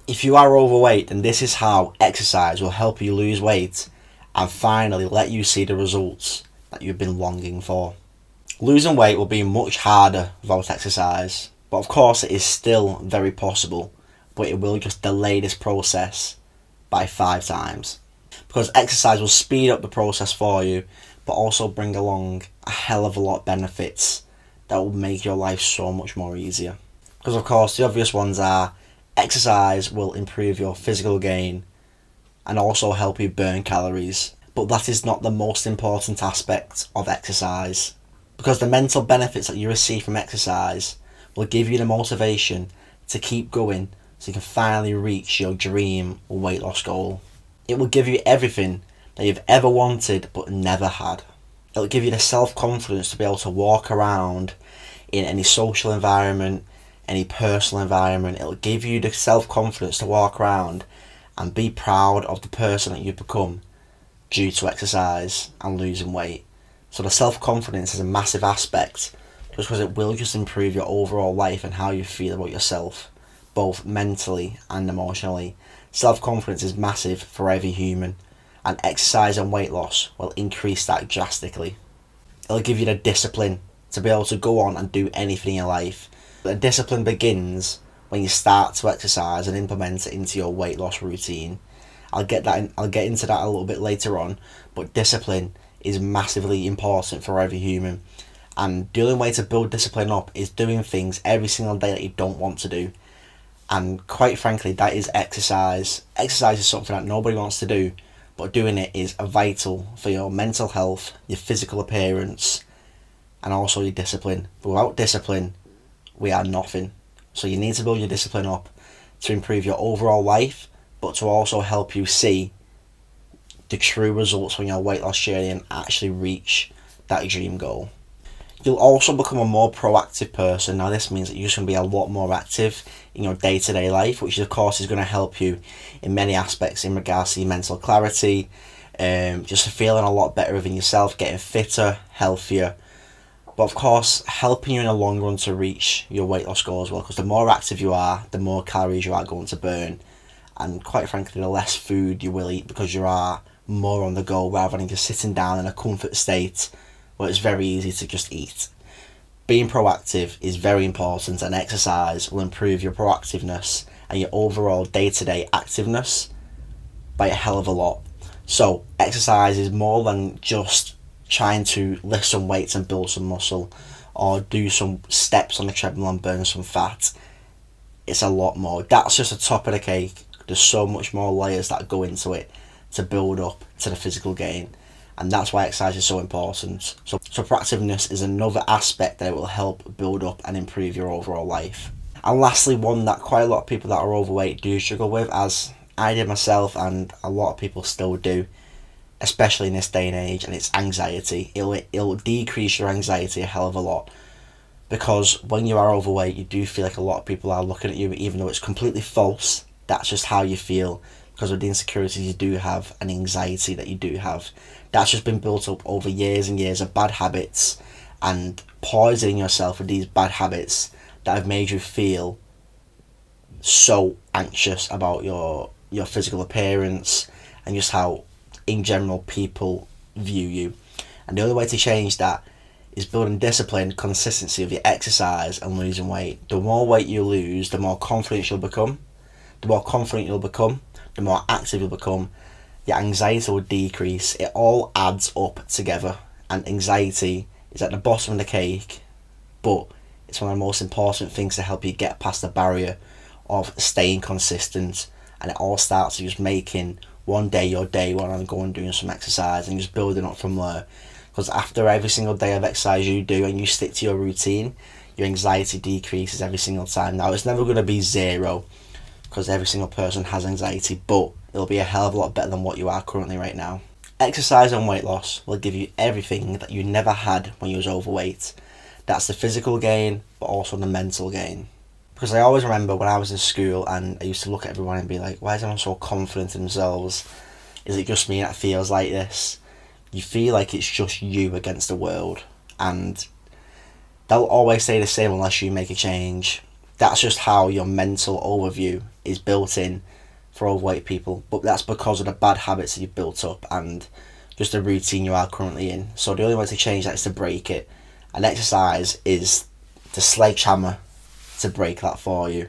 If you are overweight, then this is how exercise will help you lose weight and finally let you see the results that you've been longing for. Losing weight will be much harder without exercise, but of course it is still very possible, but it will just delay this process by 5 times. Because exercise will speed up the process for you, but also bring along a hell of a lot of benefits that will make your life so much more easier. Because of course the obvious ones are exercise will improve your physical gain and also help you burn calories. But that is not the most important aspect of exercise. Because the mental benefits that you receive from exercise will give you the motivation to keep going so you can finally reach your dream weight loss goal. It will give you everything that you've ever wanted but never had. It will give you the self-confidence to be able to walk around in any social environment, any personal environment. It will give you the self-confidence to walk around and be proud of the person that you've become due to exercise and losing weight. So the self-confidence is a massive aspect just because it will just improve your overall life and how you feel about yourself, both mentally and emotionally. Self-confidence is massive for every human, and exercise and weight loss will increase that drastically. It'll give you the discipline to be able to go on and do anything in your life. The discipline begins when you start to exercise and implement it into your weight loss routine. I'll get into that a little bit later on, but discipline is massively important for every human, and the only way to build discipline up is doing things every single day that you don't want to do. And quite frankly, that is exercise. Exercise is something that nobody wants to do, but doing it is vital for your mental health, your physical appearance, and also your discipline. But without discipline, we are nothing. So you need to build your discipline up to improve your overall life, but to also help you see the true results from your weight loss journey and actually reach that dream goal. You'll also become a more proactive person. Now this means that you're just going to be a lot more active in your day-to-day life, which of course is going to help you in many aspects in regards to your mental clarity, just feeling a lot better within yourself, getting fitter, healthier, but of course helping you in the long run to reach your weight loss goal as well, because the more active you are, the more calories you are going to burn, and quite frankly the less food you will eat because you are more on the go rather than just sitting down in a comfort state where it's very easy to just eat. Being proactive is very important, and exercise will improve your proactiveness and your overall day-to-day activeness by a hell of a lot. So exercise is more than just trying to lift some weights and build some muscle or do some steps on the treadmill and burn some fat. It's a lot more. That's just the top of the cake. There's so much more layers that go into it to build up to the physical gain, and that's why exercise is so important. So proactiveness is another aspect that will help build up and improve your overall life. And lastly, one that quite a lot of people that are overweight do struggle with, as I did myself and a lot of people still do, especially in this day and age, and it's anxiety. It'll decrease your anxiety a hell of a lot, because when you are overweight you do feel like a lot of people are looking at you, even though it's completely false. That's just how you feel because of the insecurities you do have and anxiety that you do have. That's just been built up over years and years of bad habits and poisoning yourself with these bad habits that have made you feel so anxious about your physical appearance and just how in general people view you. And the only way to change that is building discipline, consistency of your exercise and losing weight. The more weight you lose, the more confident you'll become. The more confident you'll become, the more active you'll become. Your anxiety will decrease. It all adds up together, and anxiety is at the bottom of the cake, but it's one of the most important things to help you get past the barrier of staying consistent. And it all starts with just making one day your day when I'm going doing some exercise and just building up from there. Because after every single day of exercise you do and you stick to your routine, your anxiety decreases every single time. Now it's never going to be zero, because every single person has anxiety, but it'll be a hell of a lot better than what you are currently right now. Exercise and weight loss will give you everything that you never had when you was overweight. That's the physical gain, but also the mental gain. Because I always remember when I was in school and I used to look at everyone and be like, why is everyone so confident in themselves? Is it just me that feels like this? You feel like it's just you against the world, and they'll always stay the same unless you make a change. That's just how your mental overview is built in for overweight people, but that's because of the bad habits that you've built up and just the routine you are currently in. So the only way to change that is to break it, and exercise is the sledgehammer to break that for you.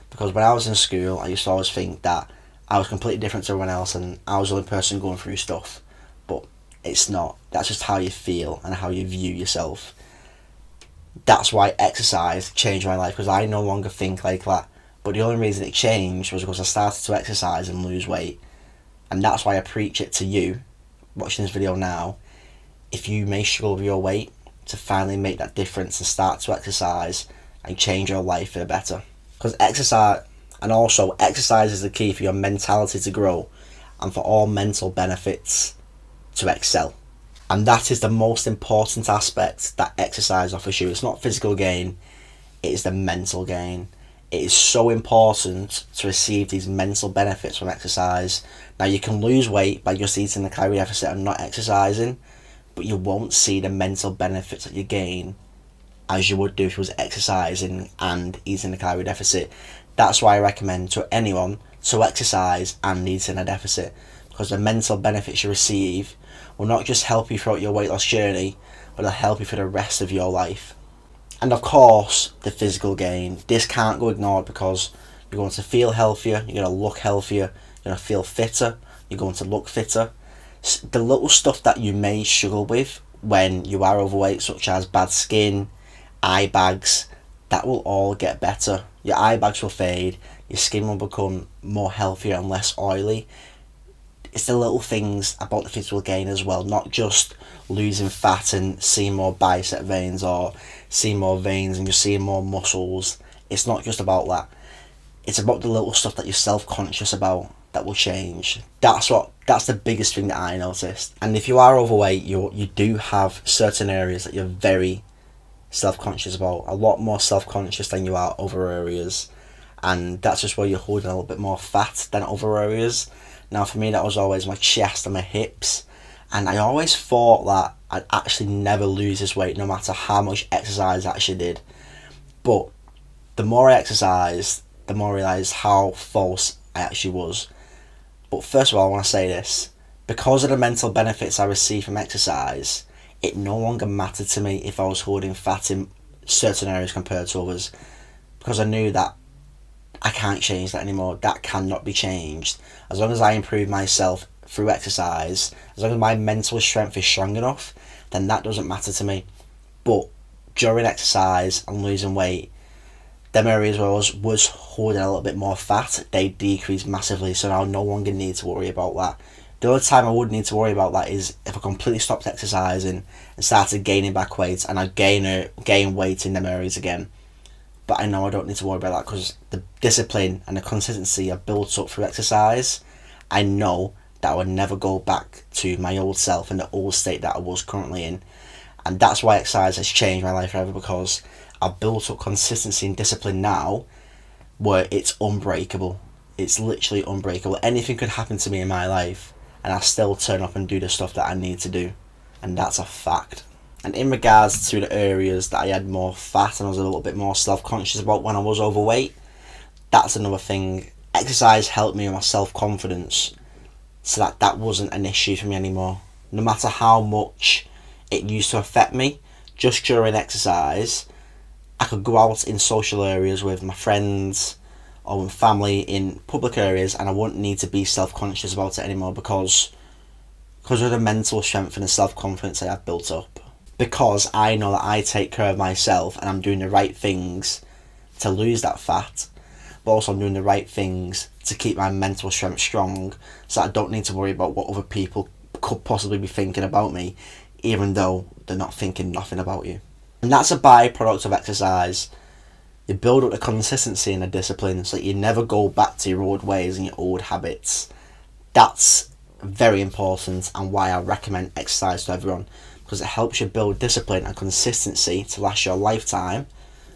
Because when I was in school, I used to always think that I was completely different to everyone else and I was the only person going through stuff, but it's not. That's just how you feel and how you view yourself. That's why exercise changed my life, because I no longer think like that. But the only reason it changed was because I started to exercise and lose weight. And that's why I preach it to you, watching this video now. If you may struggle with your weight, to finally make that difference and start to exercise and change your life for the better. Because exercise is the key for your mentality to grow and for all mental benefits to excel. And that is the most important aspect that exercise offers you. It's not physical gain, it is the mental gain. It is so important to receive these mental benefits from exercise. Now, you can lose weight by just eating the calorie deficit and not exercising, but you won't see the mental benefits that you gain as you would do if you was exercising and eating the calorie deficit. That's why I recommend to anyone to exercise and eat in a deficit, because the mental benefits you receive will not just help you throughout your weight loss journey, but it'll help you for the rest of your life. And of course, the physical gain. This can't go ignored, because you're going to feel healthier, you're going to look healthier, you're going to feel fitter, you're going to look fitter. The little stuff that you may struggle with when you are overweight, such as bad skin, eye bags, that will all get better. Your eye bags will fade, your skin will become more healthier and less oily. It's the little things about the physical gain as well, not just losing fat and seeing more bicep veins or seeing more veins and just seeing more muscles. It's not just about that. It's about the little stuff that you're self-conscious about that will change. That's the biggest thing that I noticed. And if you are overweight, you do have certain areas that you're very self-conscious about, a lot more self-conscious than you are other areas, and that's just where you're holding a little bit more fat than other areas. Now, for me, that was always my chest and my hips, and I always thought that I'd actually never lose this weight no matter how much exercise I actually did. But the more I exercised, the more I realised how false I actually was. But first of all, I want to say this: because of the mental benefits I received from exercise, it no longer mattered to me if I was holding fat in certain areas compared to others, because I knew that I can't change that anymore. That cannot be changed. As long as I improve myself through exercise, as long as my mental strength is strong enough, then that doesn't matter to me. But during exercise and losing weight, them areas where I was holding a little bit more fat, they decreased massively, so now I no longer need to worry about that. The only time I would need to worry about that is if I completely stopped exercising and started gaining back weight, and I gain weight in them areas again. But I know I don't need to worry about that, because the discipline and the consistency I've built up through exercise, I know that I would never go back to my old self and the old state that I was currently in. And that's why exercise has changed my life forever, because I've built up consistency and discipline now where it's unbreakable. It's literally unbreakable. Anything could happen to me in my life and I still turn up and do the stuff that I need to do. And that's a fact. And in regards to the areas that I had more fat and I was a little bit more self-conscious about when I was overweight, that's another thing. Exercise helped me with my self-confidence, so that wasn't an issue for me anymore. No matter how much it used to affect me, just during exercise, I could go out in social areas with my friends or with family in public areas, and I wouldn't need to be self-conscious about it anymore, because of the mental strength and the self-confidence I have built up. Because I know that I take care of myself and I'm doing the right things to lose that fat, but also I'm doing the right things to keep my mental strength strong, so I don't need to worry about what other people could possibly be thinking about me, even though they're not thinking nothing about you. And that's a byproduct of exercise. You build up the consistency and the discipline so that you never go back to your old ways and your old habits. That's very important, and why I recommend exercise to everyone, because it helps you build discipline and consistency to last your lifetime,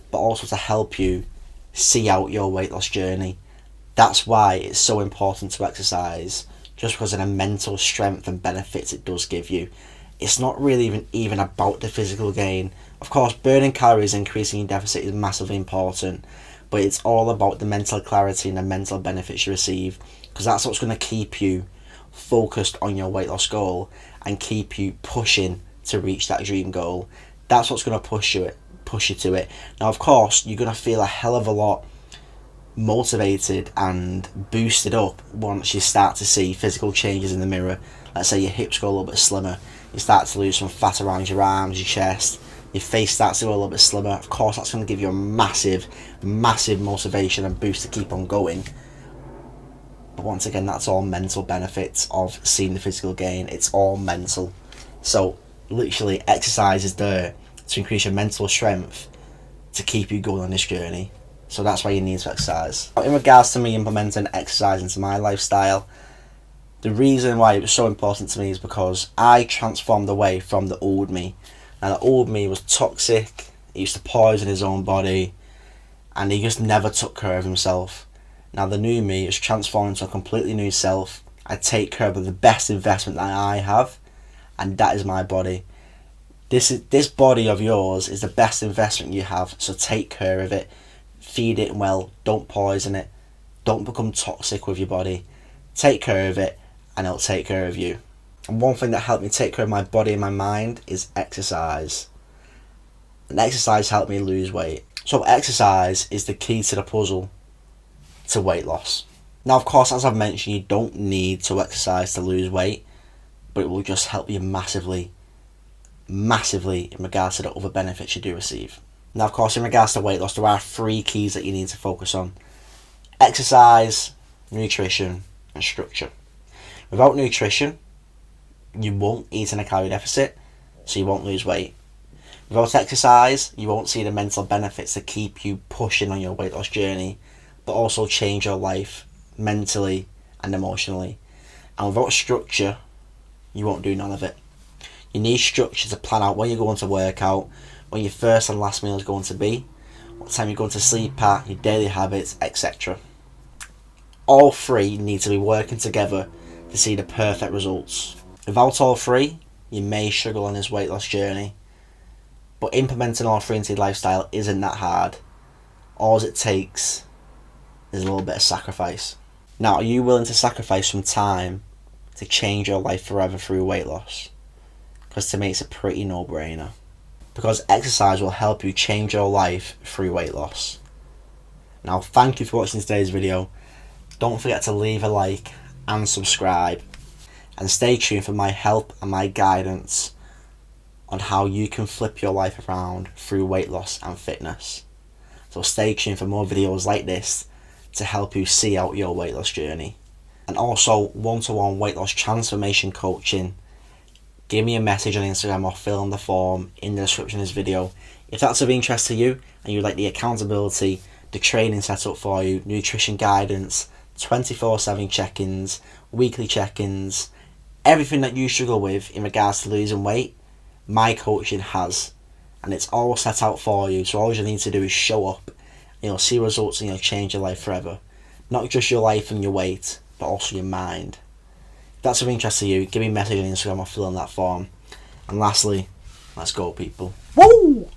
but also to help you see out your weight loss journey. That's why it's so important to exercise, just because of the mental strength and benefits it does give you. It's not really even about the physical gain. Of course, burning calories and increasing your deficit is massively important, but it's all about the mental clarity and the mental benefits you receive, because that's what's going to keep you focused on your weight loss goal and keep you pushing to reach that dream goal. That's what's going to push you to it. Now, of course, you're going to feel a hell of a lot motivated and boosted up once you start to see physical changes in the mirror. Let's say your hips go a little bit slimmer, you start to lose some fat around your arms, your chest, your face starts to go a little bit slimmer. Of course, that's going to give you a massive motivation and boost to keep on going. But once again, that's all mental benefits of seeing the physical gain. It's all mental. So literally, exercise is there to increase your mental strength to keep you going on this journey. So that's why you need to exercise. In regards to me implementing exercise into my lifestyle, the reason why it was so important to me is because I transformed away from the old me. Now, the old me was toxic, he used to poison his own body, and he just never took care of himself. Now, the new me is transformed into a completely new self. I take care of the best investment that I have, and that is my body. This body of yours is the best investment you have, so take care of it. Feed it well, don't poison it, don't become toxic with your body. Take care of it and it'll take care of you. And one thing that helped me take care of my body and my mind is exercise. And exercise helped me lose weight. So exercise is the key to the puzzle to weight loss. Now, of course, as I've mentioned, you don't need to exercise to lose weight, but it will just help you massively in regards to the other benefits you do receive. Now, of course, in regards to weight loss, there are 3 keys that you need to focus on: exercise, nutrition, and structure. Without nutrition, you won't eat in a calorie deficit, so you won't lose weight. Without exercise, you won't see the mental benefits that keep you pushing on your weight loss journey, but also change your life mentally and emotionally. And without structure, you won't do none of it. You need structure to plan out when you're going to work out, when your first and last meal is going to be, what time you're going to sleep at, your daily habits, etc. All 3 need to be working together to see the perfect results. Without all 3, you may struggle on this weight loss journey, but implementing all 3 into your lifestyle isn't that hard. All it takes is a little bit of sacrifice. Now, are you willing to sacrifice some time to change your life forever through weight loss? Because to me, it's a pretty no-brainer. Because exercise will help you change your life through weight loss. Now, thank you for watching today's video. Don't forget to leave a like and subscribe. And stay tuned for my help and my guidance on how you can flip your life around through weight loss and fitness. So stay tuned for more videos like this to help you see out your weight loss journey. And also one-to-one weight loss transformation coaching. Give me a message on Instagram or fill in the form in the description of this video. If that's of interest to you and you like the accountability, the training set up for you, nutrition guidance, 24/7 check-ins, weekly check-ins, everything that you struggle with in regards to losing weight, my coaching has. And it's all set out for you, so all you need to do is show up and you'll see results and you'll change your life forever. Not just your life and your weight, but also your mind. If that's of interest to you, give me a message on Instagram or fill in that form. And lastly, let's go, people. Woo!